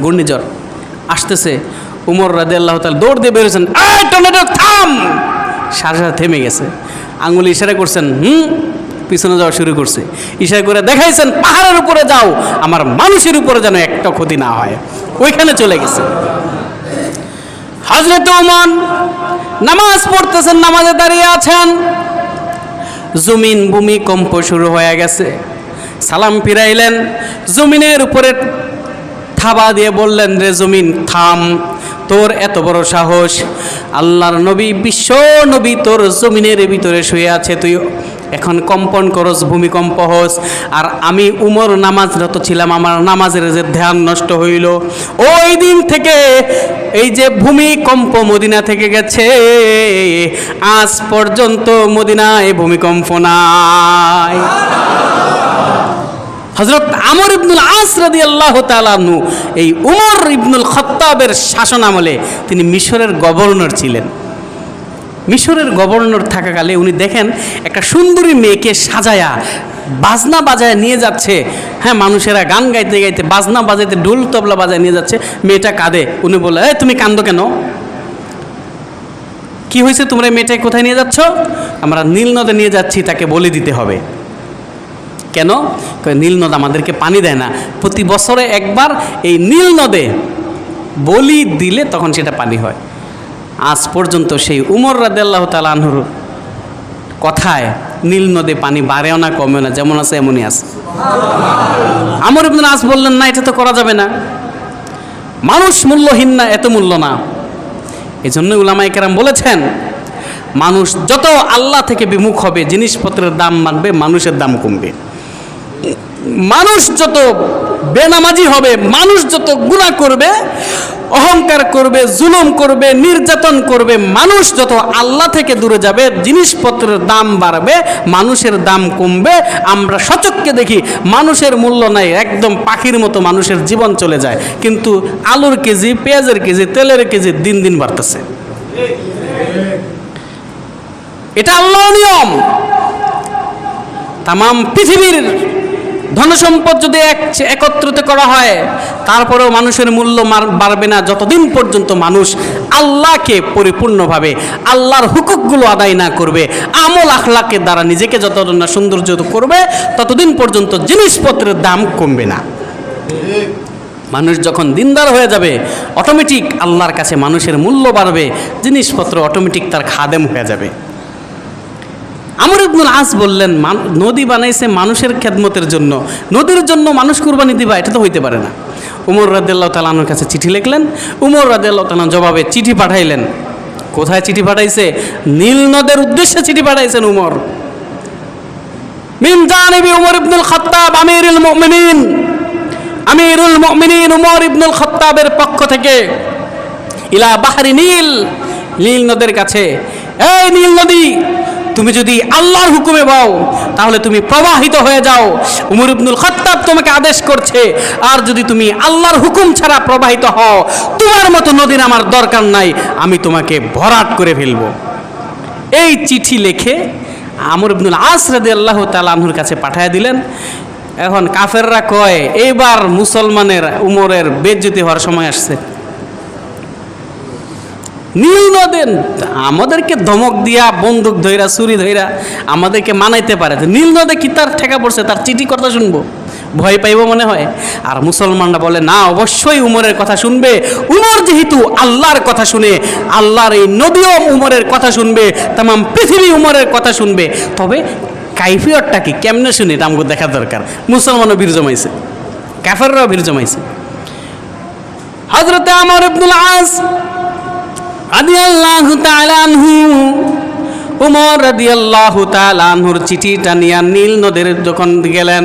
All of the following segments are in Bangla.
ঘূর্ণিঝড় আসতেছে। উমর রাদিয়াল্লাহু তাআলা দৌড় দিয়ে বেরোছেন, এই টর্নেডো থাম! সাথে সাথে থেমে গেছে। আঙুলে ইশারা করছেন, পিছনে যাওয়া শুরু করছে। ইশারা করে দেখাইছেন, পাহাড়ের উপরে যাও, আমার মানুষের উপরে যেন একটা ক্ষতি না হয়। ওইখানে চলে গেছে। হযরত ওমর নামাজ পড়তেছেন, নামাজে দাঁড়িয়ে আছেন, জমিন ভূমিকম্প শুরু হয়ে গেছে। সালাম ফিরাইলেন, জমিনের উপরে থাবা দিয়ে বললেন, রে জমিন থাম, তোর এত বড় সাহস, আল্লাহর নবী, বিশ্ব নবী তোর জমিনের ভিতরে শুয়ে আছে, তুই এখন কম্পন করস, ভূমিকম্প হোস। আর আমি উমর নামাজরত ছিলাম, আমার নামাজের যে ধ্যান নষ্ট হইল, ওই দিন থেকে এই যে ভূমিকম্প মদিনা থেকে গেছে, আজ পর্যন্ত মদিনায় ভূমিকম্প নাই। হযরত আমর ইবনুল আস রাদিয়াল্লাহু তাআলা আনহু এই উমর ইবনুল খাত্তাবের শাসন আমলে তিনি মিশরের গভর্নর ছিলেন। মিশরের গভর্নর থাকাকালে উনি দেখেন একটা সুন্দরী মেয়েকে সাজায়া বাজনা বাজায় নিয়ে যাচ্ছে। হ্যাঁ, মানুষেরা গান গাইতে গাইতে, বাজনা বাজাইতে, ঢোল তবলা বাজায় নিয়ে যাচ্ছে। মেয়েটা কাঁদে। উনি বলে, এই তুমি কান্দো কেন? কি হয়েছে, তোমরা মেয়েটাকে কোথায় নিয়ে যাচ্ছ? আমরা নীল নদে নিয়ে যাচ্ছি, তাকে বলি দিতে হবে। কেন? নীল নদ আমাদেরকে পানি দেয় না, প্রতি বছরে একবার এই নীল নদে বলি দিলে তখন সেটা পানি হয়। আজ পর্যন্ত সেই উমর রাদিয়াল্লাহু তাআলা আনহুর কথায় নীল নদে পানি বাড়েও না, কমেও না, যেমন আছে এমনই আছে। আমর ইবনুল আস বললেন, না, এটা তো করা যাবে না, মানুষ মূল্যহীন না, এত মূল্য না। এই জন্য উলামায়ে কেরাম বলেছেন, মানুষ যত আল্লাহ থেকে বিমুখ হবে, জিনিসপত্রের দাম বাড়বে, মানুষের দাম কমবে। মানুষ যত বেনামাজি হবে, মানুষ যত গুনাহ করবে, অহংকার করবে, জুলুম করবে, নির্যাতন করবে, মানুষ যত আল্লাহ থেকে দূরে যাবে, জিনিসপত্রের দাম বাড়বে, মানুষের দাম কমবে। আমরা সচক্ষে দেখি মানুষের মূল্য নাই, একদম পাখির মতো মানুষের জীবন চলে যায়, কিন্তু আলুর কেজি, পেঁয়াজের কেজি, তেলের কেজি দিন দিন বাড়তেছে। এটা আল্লাহর নিয়ম। তামাম পৃথিবীর ধনসম্পদ যদি একত্রিত করা হয়, তারপরেও মানুষের মূল্য বাড়বে না যতদিন পর্যন্ত মানুষ আল্লাহকে পরিপূর্ণভাবে, আল্লাহর হুকুকগুলো আদায় না করবে, আমল আখলাকের দ্বারা নিজেকে যতদিন না সৌন্দর্য করবে, ততদিন পর্যন্ত জিনিসপত্রের দাম কমবে না। মানুষ যখন দিনদার হয়ে যাবে, অটোমেটিক আল্লাহর কাছে মানুষের মূল্য বাড়বে, জিনিসপত্র অটোমেটিক তার খাদেম হয়ে যাবে। আমর ইবনুল আস বললেন, নদী বানাইছে মানুষের খেদমতের জন্য, নদীর জন্য মানুষ কুরবানি দিবা, এটা তো হইতে পারে না। উমর রাদিয়াল্লাহু তাআলা আনহুর কাছে চিঠি লিখলেন। উমর রাদিয়াল্লাহু তাআলা জবাবে চিঠি পাঠাইলেন। কোথায় চিঠি পাঠাইছে? নীল নদের উদ্দেশ্যে চিঠি পাঠাইছেন উমর। মিন জানিবি উমর ইবনুল খাত্তাব আমিরুল মুমিনিন, আমিরুল মুমিনিন উমর ইবনুল খাত্তাবের পক্ষ থেকে ইলা বাহরি নীল, নীল নদের কাছে। এই নীল নদী, তুমি যদি আল্লাহর হুকুমে বাও তাহলে তুমি প্রবাহিত হয়ে যাও, উমর ইবনুল খাত্তাব তোমাকে আদেশ করছে। আর যদি তুমি আল্লাহর হুকুম ছাড়া প্রবাহিত হও, তোমার মতো নদীর আমার দরকার নাই, আমি তোমাকে ভরাট করে ফেলব। এই চিঠি লিখে আমর ইবনুল আস রাদিয়াল্লাহু তাআলা আনহুর কাছে পাঠিয়ে দিলেন। এখন কাফেররা কয়, এইবার মুসলমানের উমরের বেইজ্জতি হওয়ার সময় আসছে। নীল নদের আমাদেরকে ধমক দিয়া, বন্দুক ধইরা, ছুরি ধইরা আমাদেরকে মানাইতে পারে, নীল নদে কি তার ঠেকা পড়ছে, তার চিঠি কথা শুনবো, ভয় পাইব মনে হয়। আর মুসলমানরা বলে, না, অবশ্যই উমরের কথা শুনবে। উমর যেহেতু আল্লাহর কথা শুনে, আল্লাহর এই নদীও উমরের কথা শুনবে, তামাম পৃথিবী উমরের কথা শুনবে। তবে কাইফিয়তটা কি, কেমনে শুনে, এটা আমাকে দেখা দরকার। মুসলমানও ভিড় জমাইছে, কাফেররাও ভিড় জমাইছে। হযরতে আমর ইবনুল আস রাদিয়াল্লাহু তাআলা আনহু, উমর রাদিয়াল্লাহু তাআলা আনহুর চিঠিটা নিয়ে নীল নদের যখন গেলেন,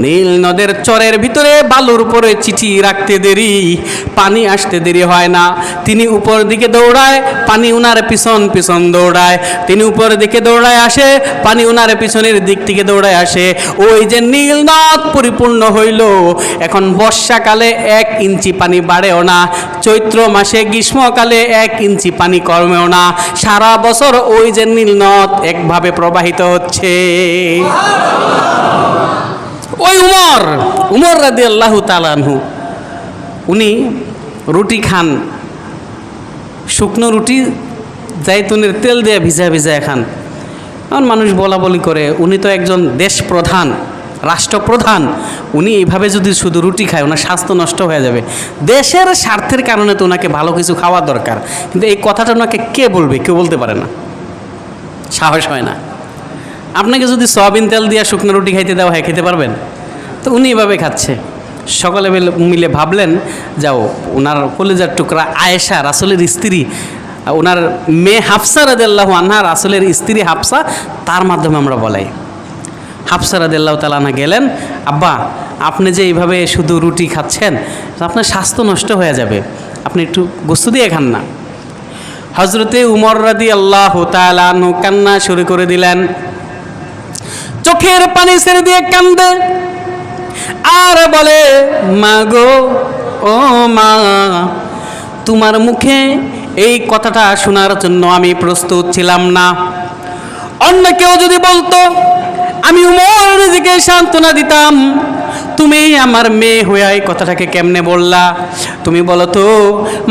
নীল নদের চরের ভিতরে বালুর উপরে চিঠি রাখতে দেরি, পানি আসতে দেরি হয় না। তিনি উপর দিকে দৌড়ায়, পানি উনার পিছন পিছন দৌড়ায়। তিনি উপর দিকে দৌড়ায় আসে, পানি উনার পিছনের দিক থেকে দৌড়ায় আসে। ওই যে নীল নদ পরিপূর্ণ হইল। এখন বর্ষাকালে 1 ইঞ্চি পানি বাড়েও না, চৈত্র মাসে গ্রীষ্মকালে 1 ইঞ্চি পানি কমেও না। সারা বছর ওই যে নীল নদ একভাবে প্রবাহিত হচ্ছে। ওই উমর রাদিয়াল্লাহু তাআলা আনহু উনি রুটি খান, শুকনো রুটি জাইতুনের তেল দিয়ে ভিজায় খান। কারণ মানুষ বলা বলি করে উনি তো একজন দেশ প্রধান, রাষ্ট্রপ্রধান, উনি এইভাবে যদি শুধু রুটি খায় ওনার স্বাস্থ্য নষ্ট হয়ে যাবে। দেশের স্বার্থের কারণে তো ওনাকে ভালো কিছু খাওয়া দরকার, কিন্তু এই কথাটা ওনাকে কে বলবে? কেউ বলতে পারে না, সাহস হয় না। আপনাকে যদি সয়াবিন তেল দিয়ে শুকনো রুটি খাইতে দেওয়া হয়, খেতে পারবেন? তো উনি এভাবে খাচ্ছে। সকলে মিলে ভাবলেন, যাও ওনার কলিজার টুকরা আয়েশা, রাসূলের স্ত্রী, ওনার মেয়ে হাফসা রাদিয়াল্লাহু আনহা, রাসূলের স্ত্রী হাফসা, তার মাধ্যমে আমরা বলাই। হাফসা রাদিয়াল্লাহু তাআলা আনহা গেলেন, আব্বা আপনি যে এইভাবে শুধু রুটি খাচ্ছেন, আপনার স্বাস্থ্য নষ্ট হয়ে যাবে, আপনি একটু গোস্ত দিয়ে খান না। হযরতে উমর রাদিয়াল্লাহু তাআলা আনহু কান্না শুরু করে দিলেন, চোখের পানি ছেড়ে দিয়ে কান্দে আর বলে, মা গো, ও মা, তোমার মুখে এই কথাটা শোনার জন্য আমি প্রস্তুত ছিলাম না। অন্য কেউ যদি বলতো আমি উমর নিজেকে সান্ত্বনা দিতাম, তুমি আমার মেয়ে হয়ে এই কথাটাকে কেমনে বললা? তুমি বলো তো,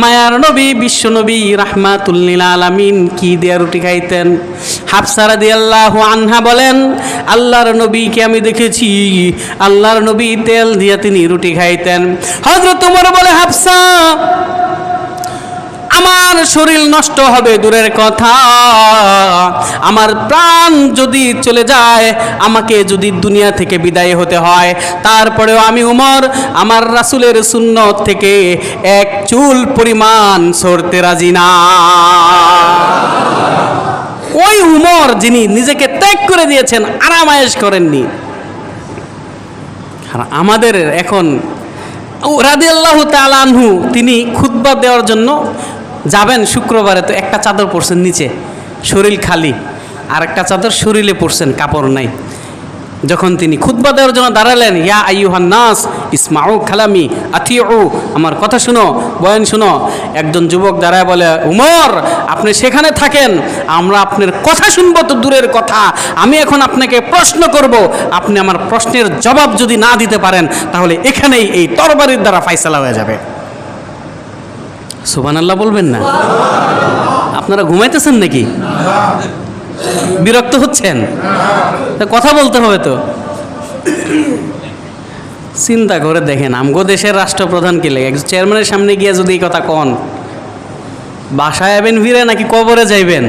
মায়ার নবী, বিশ্ব নবী রাহমাতুল লিল আলামিন কি দিয়ে রুটি খাইতেন? হাফসা রাদিয়াল্লাহু আনহা বলেন, আল্লাহর নবীকে আমি দেখেছি, আল্লাহর নবী তেল দিয়ে তিনি রুটি খাইতেন। হযরত ওমর বলে, হাফসা, আমার শরীর নষ্ট হবে দূরের কথা, আমার প্রাণ যদি চলে যায়, আমাকে যদি দুনিয়া থেকে বিদায় হতে হয়, তারপরেও আমি উমর আমার রাসূলের সুন্নত থেকে এক চুল পরিমাণ সরতে রাজি না। ওই উমর যিনি নিজেকে ত্যাগ করে দিয়েছেন, আরাম আয়েশ করেননি। আর আমাদের এখন রাদিয়াল্লাহু তাআলা আনহু, তিনি খুতবা দেওয়ার জন্য যাবেন শুক্রবারে, তো একটা চাদর পরছেন নিচে, শরীর খালি, আর একটা চাদর শরীরে পরছেন, কাপড় নাই। যখন তিনি খুতবা দেওয়ার জন্য দাঁড়ালেন, ইয়া আইয়ুহান নাস ইসমাউ কালামি আতিউ, আমার কথা শুনো, বয়ান শুনো, একজন যুবক দাঁড়ায় বলে, উমর আপনি সেখানে থাকেন, আমরা আপনার কথা শুনবো তো দূরের কথা, আমি এখন আপনাকে প্রশ্ন করব, আপনি আমার প্রশ্নের জবাব যদি না দিতে পারেন, তাহলে এখানেই এই তরবারির দ্বারা ফায়সালা হয়ে যাবে। সুবহানাল্লাহ বলবেন না? আপনারা ঘুমাইতেছেন নাকি? বিরক্ত হচ্ছেন? কথা বলতে হবে তো। চিন্তা করে দেখেন, আমগো দেশের রাষ্ট্রপ্রধান কি লাগে, একজন চেয়ারম্যানের সামনে গিয়ে যদি এই কথা কন, বাসায় যাবেন ফিরে নাকি কবরে যাইবেন?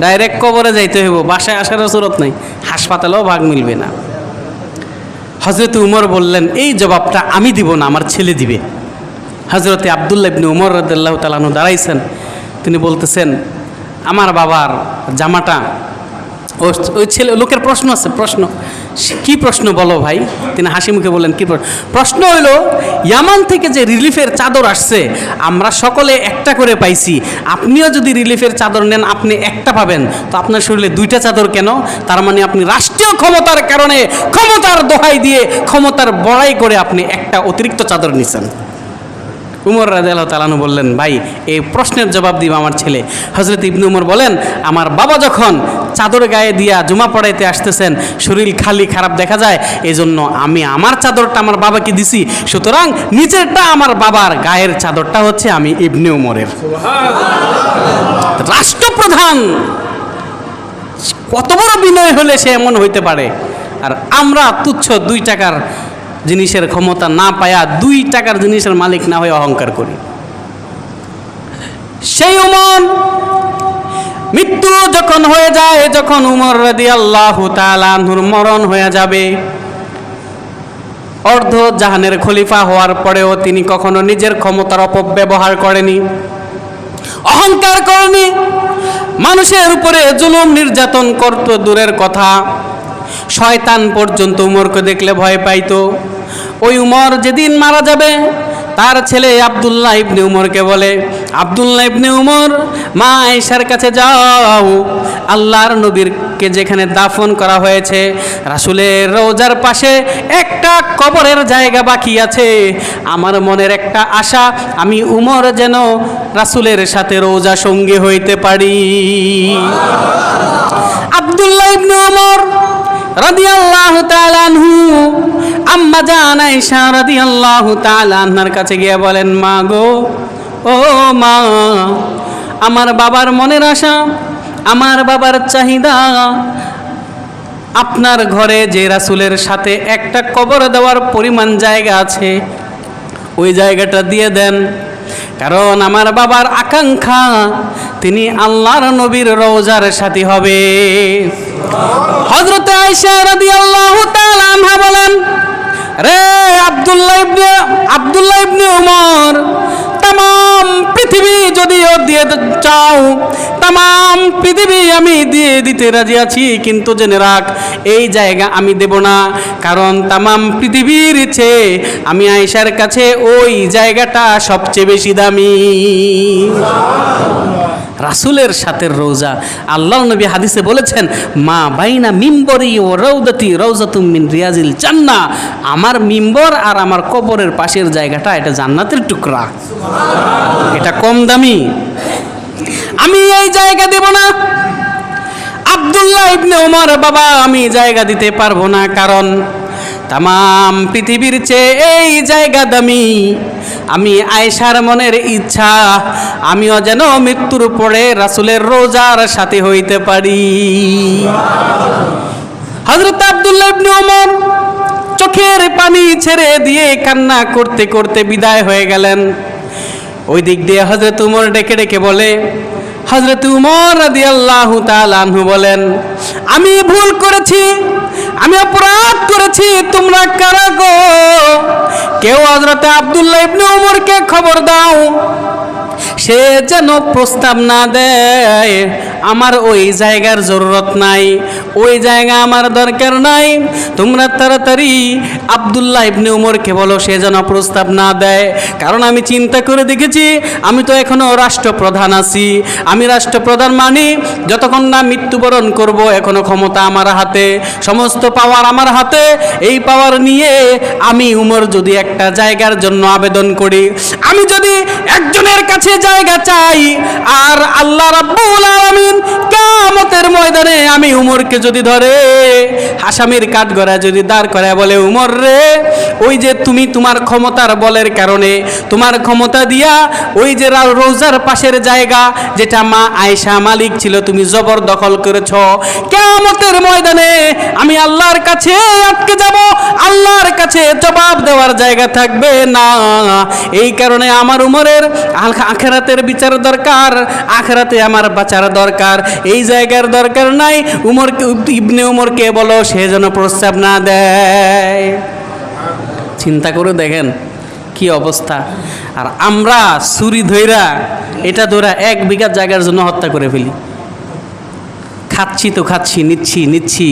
ডাইরেক্ট কবরে যাইতে হইব, বাসায় আসারও সুরত নাই, হাসপাতালেও ভাগ মিলবে না। হযরত উমর বললেন, এই জবাবটা আমি দিব না, আমার ছেলে দিবে। হযরতে আব্দুল্লাহ ইবনে উমর রাদিয়াল্লাহু তাআলা আনহু দাঁড়াইছেন, তিনি বলতেছেন, আমার বাবার জামাটা, ওই ছেলে, লোকের প্রশ্ন আছে, প্রশ্ন কি প্রশ্ন বলো ভাই? তিনি হাসি মুখে বললেন, কি প্রশ্ন? হইল, ইয়ামান থেকে যে রিলিফের চাদর আসছে, আমরা সকলে একটা করে পাইছি, আপনিও যদি রিলিফের চাদর নেন আপনি একটা পাবেন, তো আপনার শরীরে দুইটা চাদর কেন? তার মানে আপনি রাষ্ট্রীয় ক্ষমতার কারণে, ক্ষমতার দোহাই দিয়ে, ক্ষমতার বড়াই করে আপনি একটা অতিরিক্ত চাদর নিছেন। উমর রাদিয়াল্লাহু তাআলা আনহু বললেন, ভাই এই প্রশ্নের জবাব দিব আমার ছেলে। হযরত ইবনে উমর বলেন, আমার বাবা যখন চাদর গায়ে দিয়া জুমা পড়াইতে আসতেছেন, শরীর খালি খারাপ দেখা যায়, এই জন্য আমি আমার চাদরটা আমার বাবাকে দিছি, সুতরাং নিচেরটা আমার বাবার, গায়ের চাদরটা হচ্ছে আমি ইবনে উমরের। রাষ্ট্রপ্রধান কত বড় বিনয় হলে সে এমন হইতে পারে, আর আমরা তুচ্ছ 2 টাকার জিনিসের ক্ষমতা না পায়া 2 টাকার জিনিসের মালিক না হয়ে অহংকার করি। সেই উমর মৃত্যু যখন হয়ে যায়, যখন উমর রাদিয়াল্লাহু তাআলা আনহুর মরণ হয়ে যাবে, অর্ধ জাহানের খলিফা হওয়ার পরেও তিনি কখনো নিজের ক্ষমতার অপব্যবহার করেনি, অহংকার করেনি, মানুষের উপরে জুলুম নির্যাতন করত দূরের কথা, শয়তান পর্যন্ত উমরকে দেখলে ভয় পাইতো। ওই উমর যেদিন মারা যাবে, তার ছেলে আব্দুল্লাহ ইবনে উমরকে বলে, আব্দুল্লাহ ইবনে উমর, মা আয়েশার কাছে যাও, আল্লাহর নবীকে যেখানে দাফন করা হয়েছে, রাসূলের রওজার পাশে একটা কবরের জায়গা বাকি আছে, আমার মনের একটা আশা, আমি উমর যেন রাসূলের সাথে রওজা সঙ্গী হইতে পারি। আব্দুল্লাহ ইবনে উমর রাদিয়াল্লাহু তাআলা আনহু আম্মা জান আয়েশা রাদিয়াল্লাহু তাআলা আনহার কাছে গিয়ে বলেন, মা গো, ও মা, আমার বাবার মনের আশা, আমার বাবার চাহিদা, আপনার ঘরে যে রাসূলের সাথে একটা কবর দেওয়ার পরিমাণ জায়গা আছে ওই জায়গাটা দিয়ে দেন, কারণ আমার বাবার আকাঙ্ক্ষা তিনি আল্লাহর নবীর রওজার সাথী হবে। হযরত আয়েশা রাদিয়াল্লাহু তাআলা আনহা বলেন, রে আব্দুল্লাহ ইবনে ওমর, तमाम পৃথিবী যদিও দিয়ে চাও, तमाम পৃথিবী আমি দিয়ে দিতে রাজি আছি, কিন্তু জেনে রাখ এই জায়গা আমি দেব না, কারণ तमाम পৃথিবীর চেয়ে আমি আয়েশার কাছে ওই জায়গাটা সবচেয়ে বেশি দামি। রাসূলের সাথে রওজা, আল্লাহর নবী হাদিসে বলেছেন, মা বাইনা মিম্বরি ও রওদাতি রওজাতুম মিন রিয়াজিল জান্নাহ, আমার মিম্বর আর আমার কবরের পাশের জায়গাটা এটা জান্নাতের টুকরা, এটা কম দামি, আমি এই জায়গা দেব না। আব্দুল্লাহ ইবনে ওমর, বাবা আমি জায়গা দিতে পারবো না, কারণ तमाम পৃথিবীর চেয়ে এই জায়গা দামি। আমি আয়েশার মনের ইচ্ছা আমিও যেন মৃত্যুর পরে রাসূলের রওজার সাথে হইতে পারি। হযরত আব্দুল্লাহ ইবনে ওমর চোখের পানি ছেড়ে দিয়ে কান্না করতে করতে বিদায় হয়ে গেলেন। ওই দিক দিয়ে হযরত উমর ডেকে ডেকে বলে, হযরত উমর রাদিয়াল্লাহু তাআলা আনহু বলেন, আমি ভুল করেছি, আমি অপরাধ করেছি, তোমরা কারা গো? কেউ হযরত আব্দুল্লাহ ইবনে ওমরকে খবর দাও, সে যেন প্রস্তাব না দেয়, আমার ওই জায়গার জরুরত নাই, ওই জায়গা আমার দরকার নাই, তোমরা তাড়াতাড়ি আব্দুল্লাহ ইবনে ওমরকে বলো সে যেন প্রস্তাব না দেয়। কারণ আমি চিন্তা করে দেখেছি, আমি তো এখনো রাষ্ট্রপ্রধান আছি, আমি রাষ্ট্রপ্রধান মানি যতক্ষণ না মৃত্যুবরণ করব এখনো ক্ষমতা আমার হাতে, সমস্ত পাওয়ার আমার হাতে, এই পাওয়ার নিয়ে আমি উমর যদি একটা জায়গার জন্য আবেদন করি, আমি যদি একজনের কাছে জায়গা চাই, আর আল্লাহ রাব্বুল আলামিন কিয়ামতের ময়দানে আমি উমরকে যদি ধরে আসামির কাঠগড়ায় যদি দাঁড় করায় বলে, উমর রে, ওই যে তুমি তোমার ক্ষমতার বলের কারণে তোমার ক্ষমতা দিয়া ওই যে রওজার পাশের জায়গা যেটা মা আয়েশা মালিক ছিল তুমি জবরদখল করেছ, কিয়ামতের ময়দানে আমি আল্লাহর কাছে আটকে যাব, আল্লাহর কাছে জবাব দেওয়ার জায়গা থাকবে না। এই কারণে আমার উমরের আখিরাতের বিচার দরকার, আখিরাতে আমার বাঁচার দরকার, এই জায়গার দরকার নাই। উমরকে, ইবনে উমরকে বলো সে যেন প্রস্তাব না দেয়। চিন্তা করে দেখেন কি অবস্থা। আর আমরা ছুরি ধইরা এটা ধরা 1 বিঘা জায়গার জন্য হত্যা করে ফেলি। খাচ্ছি তো খাচ্ছি, নিচ্ছি,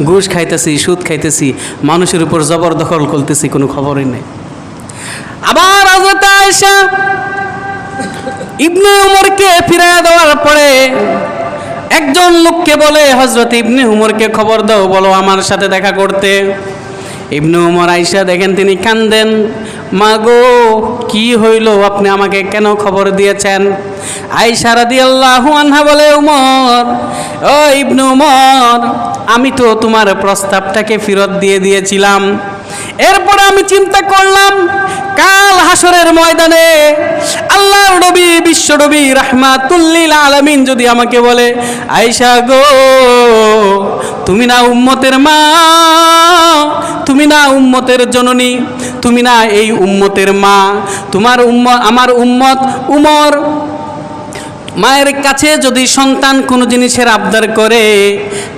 ঘুষ খাইতেছি, সুদ খাইতেছি, মানুষের উপর জবরদখল করতেছি, কোনো খবরই নেই। আবার হযরত আয়েশা ইবনে উমরকে ফিরিয়ে দেওয়ার পরে একজন লোককে বলে, হযরত ইবনে উমরকে খবর দাও, বলো আমার সাথে দেখা করতে। ইবনে উমর আয়েশা দেখেন তিনি কান্দেন, মা গো কি হইল, আপনি আমাকে কেন খবর দিয়েছেন? আয়েশা রাদিয়াল্লাহু আনহা বলে, উমর, ও ইবনে উমর, আমি তো তোমার প্রস্তাবটাকে ফেরত দিয়ে দিয়েছিলাম, এরপরে আমি চিন্তা করলাম কাল হাসরের ময়দানে আল্লাহর নবী বিশ্ব নবী রাহমাতুল লিল আলামিন যদি আমাকে বলে, আয়েশা গো তুমি না উম্মতের মা, তুমি না উম্মতের জননী, তুমি না এই উম্মতের মা, তোমার আমার উম্মত উমর মায়ের কাছে যদি সন্তান কোনো জিনিসের আবদার করে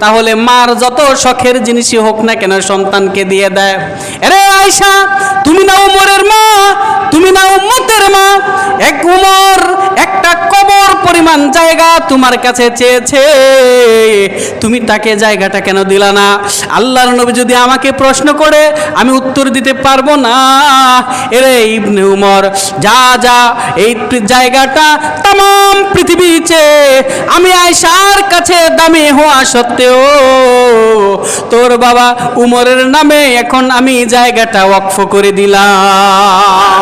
তাহলে মার যত শখের জিনিসই হোক না কেন সন্তানকে দিয়ে দেয়। আরে আয়েশা, তুমি না উমরের মা, তুমি না উম্মতের মা, এক উমর একটা কবর পরিমাণ জায়গা তোমার কাছে চেয়েছে, তুমি তাকে জায়গাটা কেন দিলা না? আল্লাহর নবী যদি আমাকে প্রশ্ন করে আমি উত্তর দিতে পারবো না। এরে ইবনে উমর, যা এই জায়গাটা तमाम পৃথিবীতে আমি আয়েশার কাছে দামি হওয়া সত্ত্বেও তোর বাবা উমরের নামে এখন আমি জায়গাটা ওয়াকফ করে দিলাম।